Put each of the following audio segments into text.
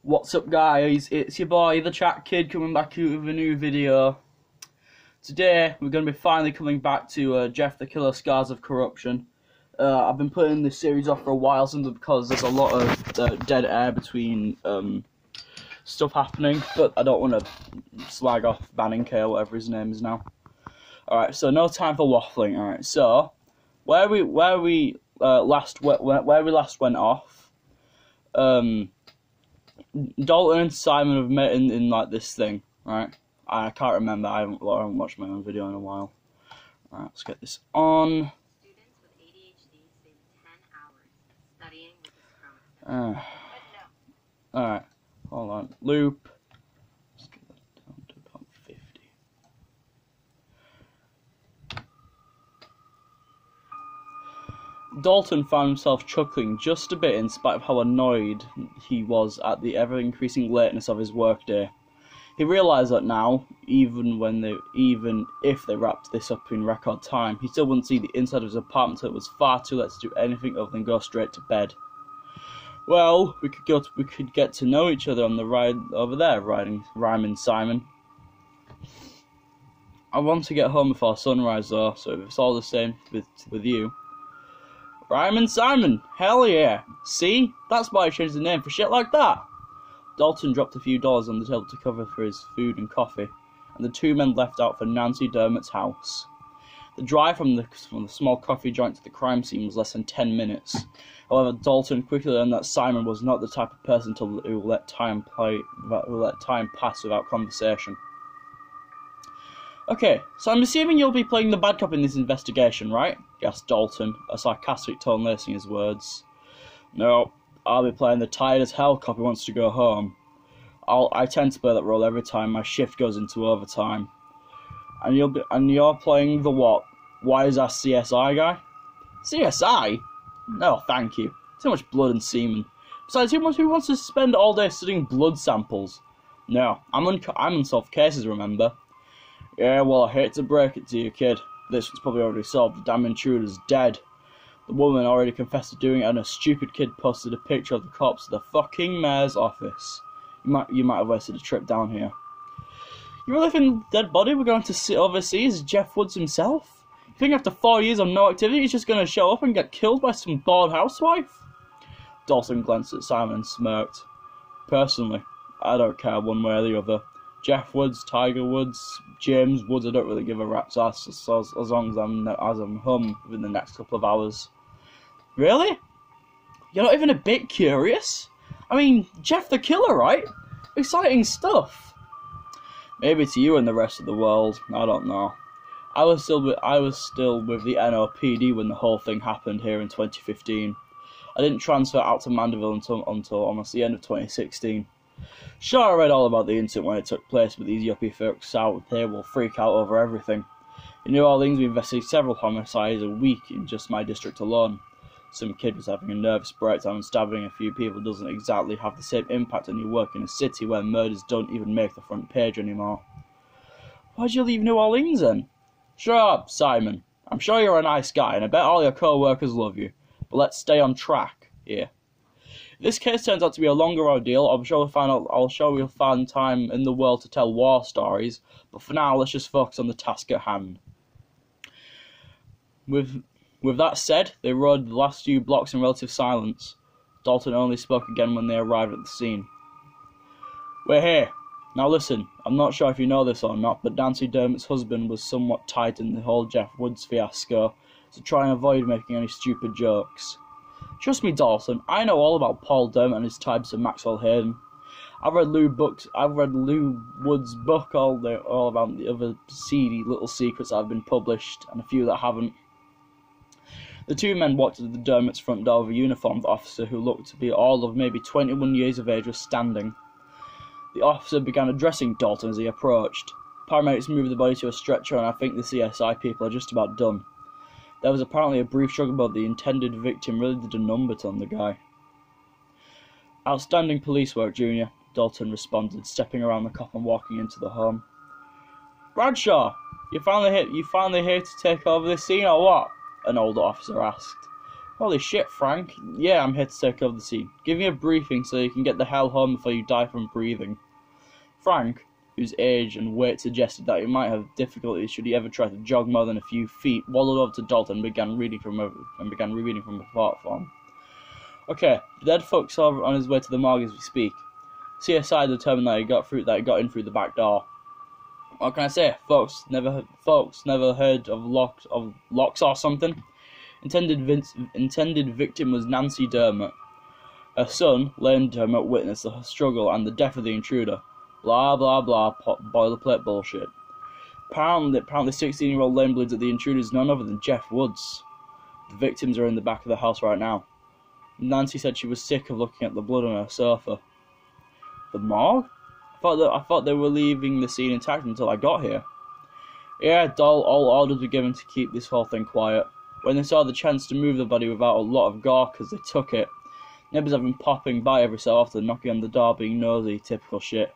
What's up guys, it's your boy the Chat Kid coming back with a new video. Today we're going to be finally coming back to Jeff the Killer Scars of Corruption. I've been putting this series off for a while simply because there's a lot of dead air between stuff happening, but I don't want to slag off banningk or whatever his name is now. Alright, so no time for waffling. Alright, so where we last went off, Dalton and Simon have met in like this thing, right? I can't remember. I haven't watched my own video in a while. Right, let's get this on. Students with ADHD spend 10 hours studying with this chromophone. Alright, hold on. Loop. Let's get that down to about 50. Dalton found himself chuckling just a bit in spite of how annoyed he was at the ever-increasing lateness of his workday. He realised that now, even if they wrapped this up in record time, he still wouldn't see the inside of his apartment until it was far too late to do anything other than go straight to bed. Well, we could get to know each other on the ride over there, rhyming Simon. I want to get home before sunrise though, so if it's all the same with you. Rhyming Simon, hell yeah! See, that's why I changed the name for shit like that. Dalton dropped a few dollars on the table to cover for his food and coffee, and the two men left out for Nancy Dermot's house. The drive from the small coffee joint to the crime scene was less than 10 minutes. However, Dalton quickly learned that Simon was not the type of person who let time pass without conversation. Okay, so I'm assuming you'll be playing the bad cop in this investigation, right? Asked Dalton, a sarcastic tone lacing his words. No, I'll be playing the tired as hell cop who wants to go home. I tend to play that role every time my shift goes into overtime. And you're playing the what? Wise ass CSI guy? CSI? No, thank you. Too much blood and semen. Besides, who wants to spend all day studying blood samples? No, I'm unsolved cases, remember? Yeah, well, I hate to break it to you, kid. This one's probably already solved. The damn intruder's dead. The woman already confessed to doing it, and a stupid kid posted a picture of the corpse at the fucking mayor's office. You might have wasted a trip down here. You really think the dead body we're going to sit overseas is Jeff Woods himself? You think after 4 years of no activity he's just going to show up and get killed by some bored housewife? Dalton glanced at Simon and smirked. Personally, I don't care one way or the other. Jeff Woods, Tiger Woods, James Woods, I don't really give a rat's ass as long as I'm home within the next couple of hours. Really? You're not even a bit curious? I mean, Jeff the Killer, right? Exciting stuff. Maybe to you and the rest of the world, I don't know. I was still with the NOPD when the whole thing happened here in 2015. I didn't transfer out to Mandeville until almost the end of 2016. Sure, I read all about the incident when it took place, but these yuppie folks out here will freak out over everything. In New Orleans, we investigate several homicides a week in just my district alone. Some kid was having a nervous breakdown, and stabbing a few people doesn't exactly have the same impact on your work in a city where murders don't even make the front page anymore. Why'd you leave New Orleans then? Shut up, Simon. I'm sure you're a nice guy, and I bet all your co-workers love you. But let's stay on track here. If this case turns out to be a longer ordeal, I'm sure we'll find time in the world to tell war stories, but for now, let's just focus on the task at hand. With that said, they rode the last few blocks in relative silence. Dalton only spoke again when they arrived at the scene. We're here. Now listen, I'm not sure if you know this or not, but Nancy Dermot's husband was somewhat tight in the whole Jeff Woods fiasco, so try and avoid making any stupid jokes. Trust me, Dalton, I know all about Paul Dermot and his types of Maxwell Hayden. I've read Lou Wood's book all about the other seedy little secrets that have been published, and a few that haven't. The two men walked to the Dermot's front door of a uniformed officer who looked to be all of maybe 21 years of age was standing. The officer began addressing Dalton as he approached. Paramedics moved the body to a stretcher, and I think the CSI people are just about done. There was apparently a brief struggle, but the intended victim really did a number on the guy. Outstanding police work, Junior, Dalton responded, stepping around the cop and walking into the home. Bradshaw, you finally here to take over this scene or what? An older officer asked. Holy shit, Frank. Yeah, I'm here to take over the scene. Give me a briefing so you can get the hell home before you die from breathing. Frank, whose age and weight suggested that he might have difficulties should he ever try to jog more than a few feet, waddled over to Dalton and began reading from a platform. Okay, the dead fuck's on his way to the morgue as we speak. CSI determined that he got in through the back door. What can I say? Folks never heard of locks or something? Intended victim was Nancy Dermott. Her son, Lane Dermott, witnessed the struggle and the death of the intruder. Blah blah blah, boilerplate bullshit. Apparently 16-year-old Lane believes that the intruder is none other than Jeff Woods. The victims are in the back of the house right now. Nancy said she was sick of looking at the blood on her sofa. The morgue? I thought they were leaving the scene intact until I got here. Yeah, all orders were given to keep this whole thing quiet. When they saw the chance to move the body without a lot of gore, because they took it. Neighbours have been popping by every so often, knocking on the door, being nosy, typical shit.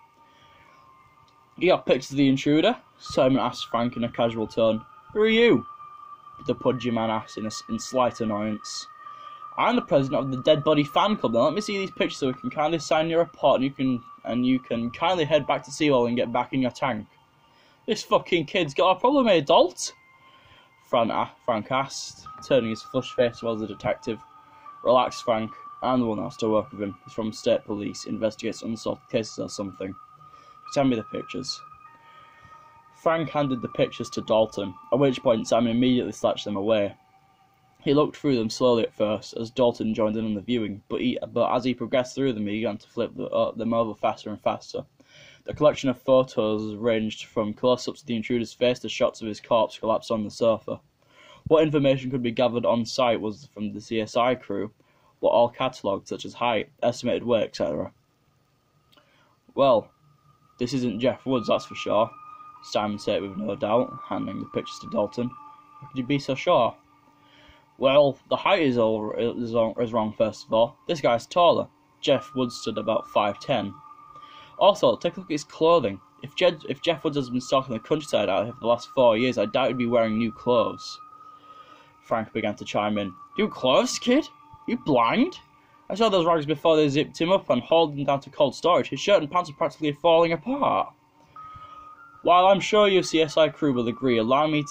You got pictures of the intruder? Simon asked Frank in a casual tone. Who are you? The pudgy man asked in slight annoyance. I'm the president of the Dead Body Fan Club. Now let me see these pictures so we can kindly sign your report and you can kindly head back to Seawall and get back in your tank. This fucking kid's got a problem, eh, Dolt? Frank asked, turning his flushed face towards the detective. Relax, Frank. I'm the one that has to work with him. He's from state police, investigates unsolved cases or something. Send me the pictures. Frank handed the pictures to Dalton, at which point Simon immediately snatched them away. He looked through them slowly at first, as Dalton joined in on the viewing, but as he progressed through them, he began to flip them over faster and faster. The collection of photos ranged from close-ups of the intruder's face to shots of his corpse collapsed on the sofa. What information could be gathered on site was from the CSI crew, but all catalogued, such as height, estimated weight, etc. Well, this isn't Jeff Woods, that's for sure, Simon said with no doubt, handing the pictures to Dalton. How could you be so sure? Well, the height is wrong first of all. This guy's taller. Jeff Woods stood about 5'10". Also, take a look at his clothing. If Jeff Woods has been stalking the countryside out here for the last 4 years, I doubt he'd be wearing new clothes. Frank began to chime in. New clothes, kid? You blind? I saw those rags before they zipped him up and hauled him down to cold storage. His shirt and pants are practically falling apart. While I'm sure your CSI crew will agree, allow me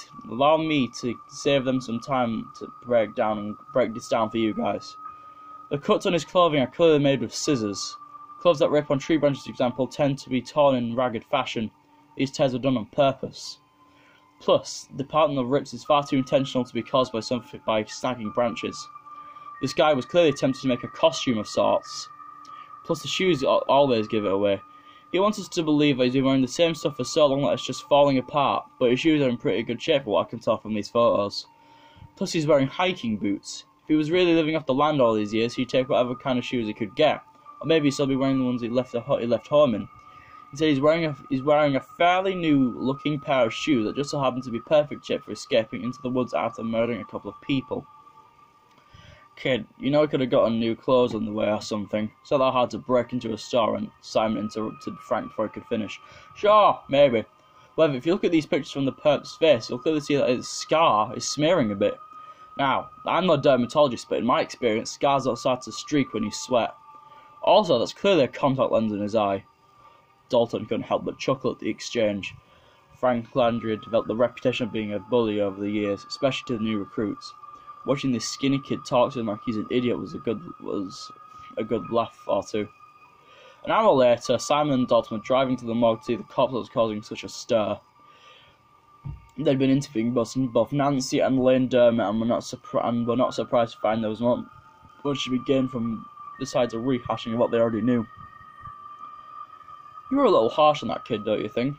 to save them some time to break this down for you guys. The cuts on his clothing are clearly made with scissors. Clothes that rip on tree branches, for example, tend to be torn in ragged fashion. These tears are done on purpose. Plus, the pattern of rips is far too intentional to be caused by snagging branches. This guy was clearly attempting to make a costume of sorts. Plus, the shoes always give it away. He wants us to believe that he's been wearing the same stuff for so long that it's just falling apart, but his shoes are in pretty good shape for what I can tell from these photos. Plus, he's wearing hiking boots. If he was really living off the land all these years, he'd take whatever kind of shoes he could get. Or maybe he'd still be wearing the ones he left home in. He said he's wearing a fairly new-looking pair of shoes that just so happen to be perfect shape for escaping into the woods after murdering a couple of people. Kid, you know he could have gotten new clothes on the way or something. It's not that hard to break into a store, and Simon interrupted Frank before he could finish. Sure, maybe. However, if you look at these pictures from the perp's face, you'll clearly see that his scar is smearing a bit. Now, I'm not a dermatologist, but in my experience, scars don't start to streak when you sweat. Also, that's clearly a contact lens in his eye. Dalton couldn't help but chuckle at the exchange. Frank Landry had developed the reputation of being a bully over the years, especially to the new recruits. Watching this skinny kid talk to him like he's an idiot was a good laugh or two. An hour later, Simon and Dalton were driving to the morgue to see the corpse that was causing such a stir. They'd been interviewing both Nancy and Lane Dermott and were not surprised to find there was not much to be gained from besides a rehashing of what they already knew. You were a little harsh on that kid, don't you think?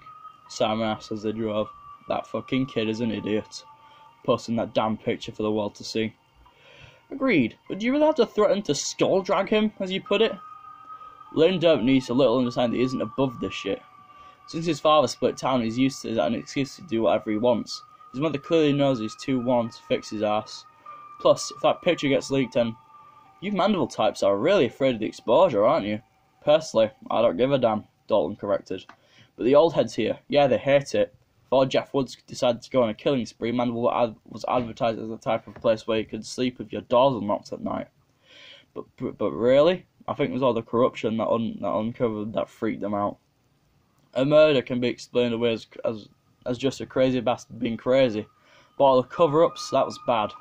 Simon asked as they drove. That fucking kid is an idiot. Posting that damn picture for the world to see. Agreed, but do you really have to threaten to skull drag him, as you put it? Lane Dermott needs a little understand that he isn't above this shit. Since his father split town, he's used to an excuse to do whatever he wants. His mother clearly knows he's too warm to fix his ass. Plus, if that picture gets leaked, then you mandible types are really afraid of the exposure, aren't you? Personally, I don't give a damn, Dalton corrected. But the old heads here, yeah, they hate it. Before Jeff Woods decided to go on a killing spree, Mandeville was advertised as the type of place where you could sleep with your doors unlocked at night. But really, I think it was all the corruption that uncovered that freaked them out. A murder can be explained away as just a crazy bastard being crazy, but all the cover-ups, that was bad.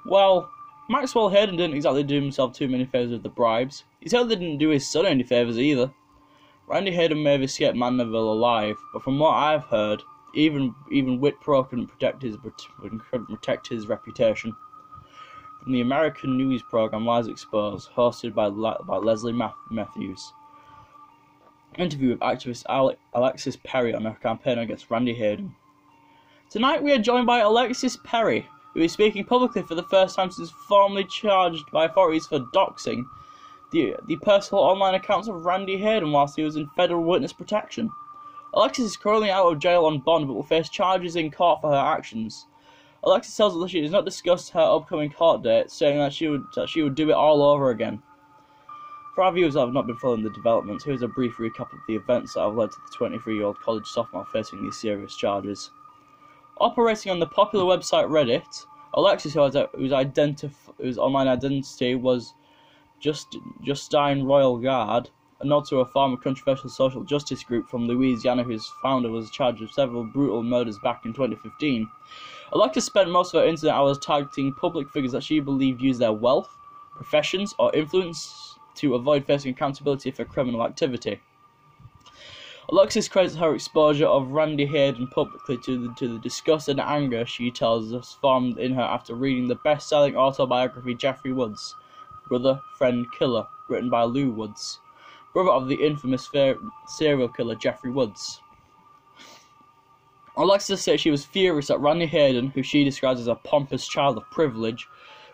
Well, Maxwell Hayden didn't exactly do himself too many favours with the bribes. He certainly didn't do his son any favours either. Randy Hayden may have escaped Mandeville alive, but from what I've heard, even Whit Pro couldn't protect his reputation. From the American news program Lies Exposed, hosted by Leslie Matthews. Interview with activist Alexis Perry on her campaign against Randy Hayden. Tonight we are joined by Alexis Perry, who is speaking publicly for the first time since formally charged by authorities for doxing the personal online accounts of Randy Hayden whilst he was in federal witness protection. Alexis is currently out of jail on bond but will face charges in court for her actions. Alexis tells us that she has not discussed her upcoming court date, saying that she would do it all over again. For our viewers that have not been following the developments, here's a brief recap of the events that have led to the 23-year-old college sophomore facing these serious charges. Operating on the popular website Reddit, Alexis, whose online identity was Justine Royal Guard, a nod to a former controversial social justice group from Louisiana whose founder was charged with several brutal murders back in 2015, Alexis spent most of her internet hours targeting public figures that she believed used their wealth, professions, or influence to avoid facing accountability for criminal activity. Alexis credits her exposure of Randy Hayden publicly to the disgust and anger she tells us formed in her after reading the best-selling autobiography Jeffrey Woods, Brother, Friend, Killer, written by Lou Woods, brother of the infamous serial killer Jeffrey Woods. Alexis said she was furious that Randy Hayden, who she describes as a pompous child of privilege,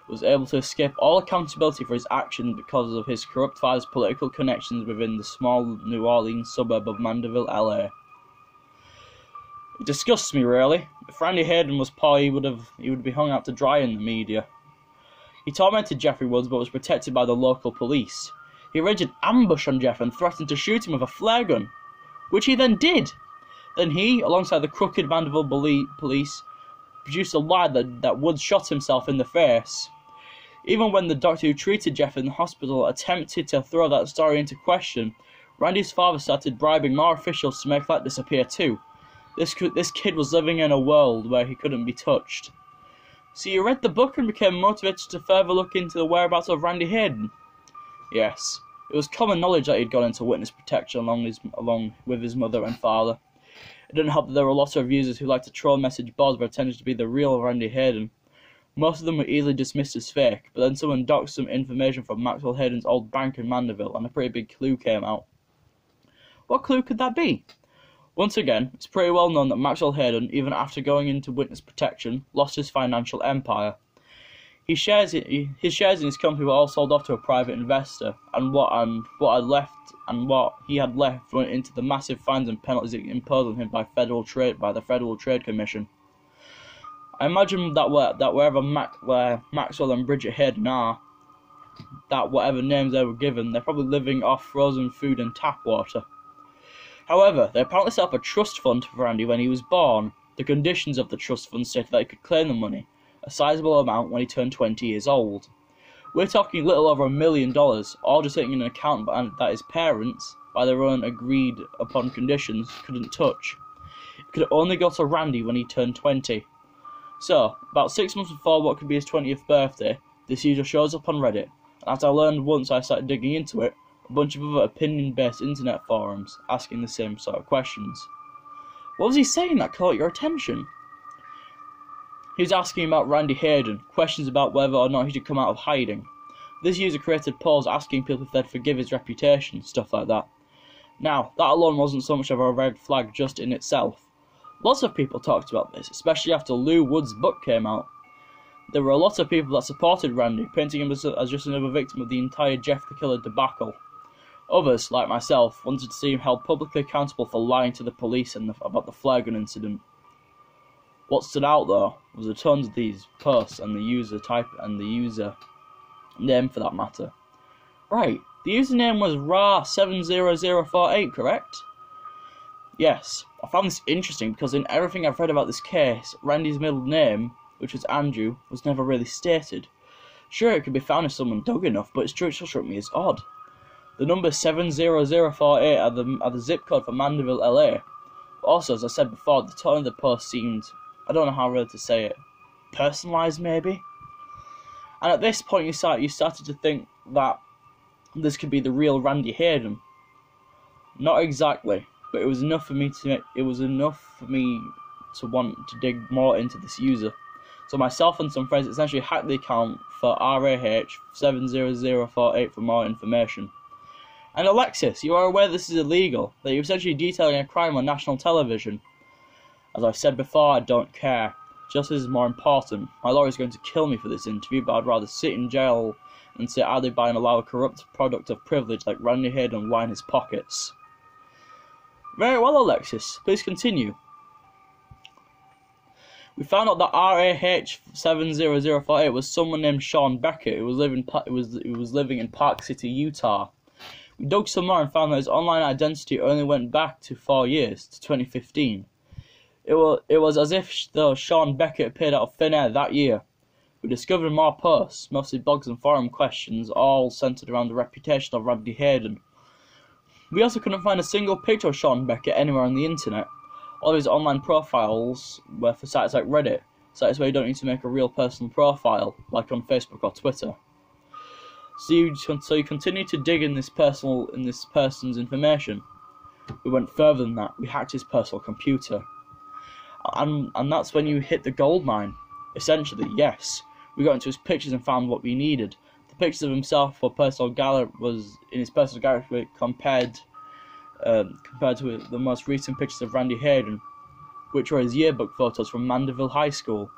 was able to escape all accountability for his actions because of his corrupt father's political connections within the small New Orleans suburb of Mandeville, LA. It disgusts me, really. If Randy Hayden was poor, he would be hung out to dry in the media. He tormented Jeffrey Woods but was protected by the local police. He arranged an ambush on Jeff and threatened to shoot him with a flare gun, which he then did. Then he, alongside the crooked Mandeville police, produced a lie that Woods shot himself in the face. Even when the doctor who treated Jeff in the hospital attempted to throw that story into question, Randy's father started bribing more officials to make that disappear too. This kid was living in a world where he couldn't be touched. So you read the book and became motivated to further look into the whereabouts of Randy Hayden? Yes, it was common knowledge that he'd gone into witness protection along with his mother and father. It didn't help that there were lots of users who liked to troll message boards but pretended to be the real Randy Hayden. Most of them were easily dismissed as fake, but then someone doxed some information from Maxwell Hayden's old bank in Mandeville and a pretty big clue came out. What clue could that be? Once again, it's pretty well known that Maxwell Hayden, even after going into witness protection, lost his financial empire. His shares in his company were all sold off to a private investor, and what he had left went into the massive fines and penalties imposed on him by the Federal Trade Commission. I imagine that wherever Maxwell and Bridget Hayden are, that whatever names they were given, they're probably living off frozen food and tap water. However, they apparently set up a trust fund for Randy when he was born. The conditions of the trust fund stated that he could claim the money, a sizable amount, when he turned 20 years old. We're talking little over $1 million, all just sitting in an account that his parents, by their own agreed upon conditions, couldn't touch. It could only go to Randy when he turned 20. So, about 6 months before what could be his 20th birthday, this user shows up on Reddit, and as I learned once I started digging into it, a bunch of other opinion-based internet forums asking the same sort of questions. What was he saying that caught your attention? He was asking about Randy Hayden, questions about whether or not he should come out of hiding. This user created polls asking people if they'd forgive his reputation, stuff like that. Now, that alone wasn't so much of a red flag just in itself. Lots of people talked about this, especially after Lou Wood's book came out. There were a lot of people that supported Randy, painting him as just another victim of the entire Jeff the Killer debacle. Others, like myself, wanted to see him held publicly accountable for lying to the police about the flare gun incident. What stood out though was the tons of these posts and the user type and the user name for that matter. Right, the username was RA70048, correct? Yes, I found this interesting because in everything I've read about this case, Randy's middle name, which was Andrew, was never really stated. Sure, it could be found if someone dug enough, but it still struck me as odd. The number 70048 are the zip code for Mandeville, LA. Also, as I said before, the tone of the post seemed, I don't know how really to say it, personalised maybe? And at this point you started to think that this could be the real Randy Hayden. Not exactly, but it was enough for me to want to dig more into this user. So myself and some friends essentially hacked the account for RAH70048 for more information. And Alexis, you are aware this is illegal, that you're essentially detailing a crime on national television. As I've said before, I don't care. Justice is more important. My lawyer is going to kill me for this interview, but I'd rather sit in jail and sit idly by and allow a corrupt product of privilege like Randy Hayden line his pockets. Very well, Alexis. Please continue. We found out that RAH70048 was someone named Sean Beckett who was living in Park City, Utah. We dug some more and found that his online identity only went back to 4 years, to 2015. It was as if though Sean Beckett appeared out of thin air that year. We discovered more posts, mostly blogs and forum questions, all centered around the reputation of Randy Hayden. We also couldn't find a single picture of Sean Beckett anywhere on the internet. All of his online profiles were for sites like Reddit, sites where you don't need to make a real personal profile, like on Facebook or Twitter. So you continue to dig in this person's information. We went further than that. We hacked his personal computer. And that's when you hit the gold mine. Essentially, yes. We got into his pictures and found what we needed. The pictures of himself for personal gallery was in his personal gallery compared to the most recent pictures of Randy Hayden, which were his yearbook photos from Mandeville High School.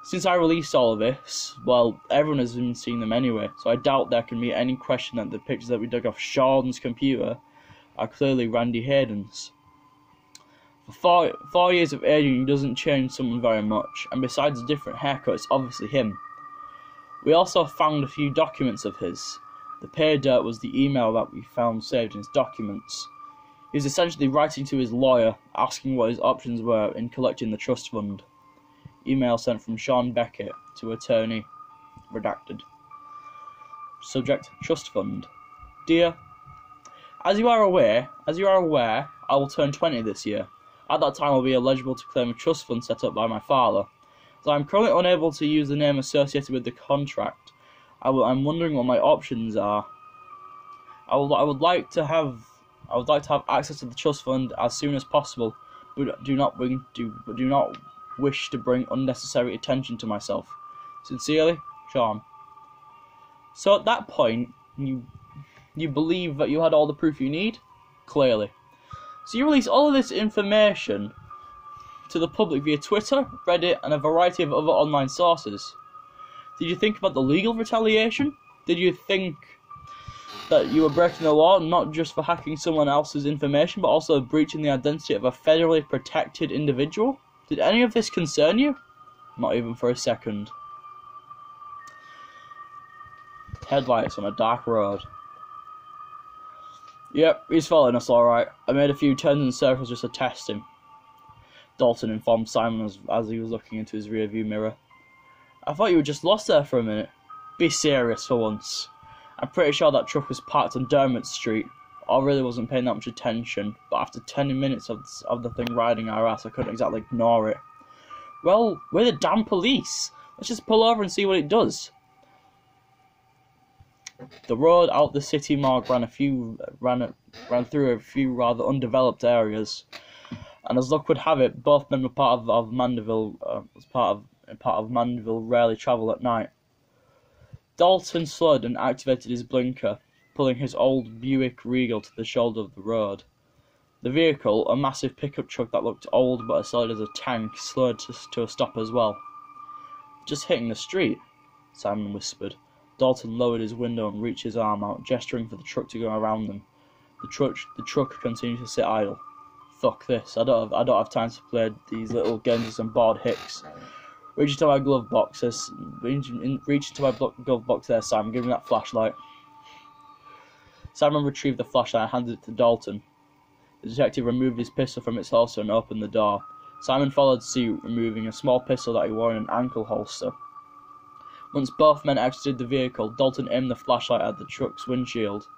Since I released all of this, well, everyone has been seeing them anyway, so I doubt there can be any question that the pictures that we dug off Sean's computer are clearly Randy Hayden's. For 4 years of aging doesn't change someone very much, and besides a different haircut, it's obviously him. We also found a few documents of his. The pay dirt was the email that we found saved in his documents. He was essentially writing to his lawyer, asking what his options were in collecting the trust fund. Email sent from Sean Beckett to attorney, redacted. Subject, trust fund. Dear, as you are aware, I will turn 20 this year. At that time, I will be eligible to claim a trust fund set up by my father. As I am currently unable to use the name associated with the contract, I'm wondering what my options are. I would like to have access to the trust fund as soon as possible, but do not wish to bring unnecessary attention to myself. Sincerely, Sean. So at that point, you believe that you had all the proof you need? Clearly. So you release all of this information to the public via Twitter, Reddit, and a variety of other online sources. Did you think about the legal retaliation? Did you think that you were breaking the law not just for hacking someone else's information, but also breaching the identity of a federally protected individual? Did any of this concern you? Not even for a second. Headlights on a dark road. Yep, he's following us alright. I made a few turns and circles just to test him, Dalton informed Simon as he was looking into his rearview mirror. I thought you were just lost there for a minute. Be serious for once. I'm pretty sure that truck was parked on Dermot Street. I really wasn't paying that much attention, but after 10 minutes of the thing riding our ass, I couldn't exactly ignore it. Well, we're the damn police. Let's just pull over and see what it does. The road out the city morgue ran through a few rather undeveloped areas, and as luck would have it, both men were part of Mandeville. Part of Mandeville rarely travel at night. Dalton slowed and activated his blinker, pulling his old Buick Regal to the shoulder of the road. The vehicle, a massive pickup truck that looked old but as solid as a tank, slowed to a stop as well. Just hitting the street, Simon whispered. Dalton lowered his window and reached his arm out, gesturing for the truck to go around them. The truck continued to sit idle. Fuck this! I don't have time to play these little games with some bored hicks. Reach into my glove box there, Simon. Give me that flashlight. Simon retrieved the flashlight and handed it to Dalton. The detective removed his pistol from its holster and opened the door. Simon followed suit, removing a small pistol that he wore in an ankle holster. Once both men exited the vehicle, Dalton aimed the flashlight at the truck's windshield.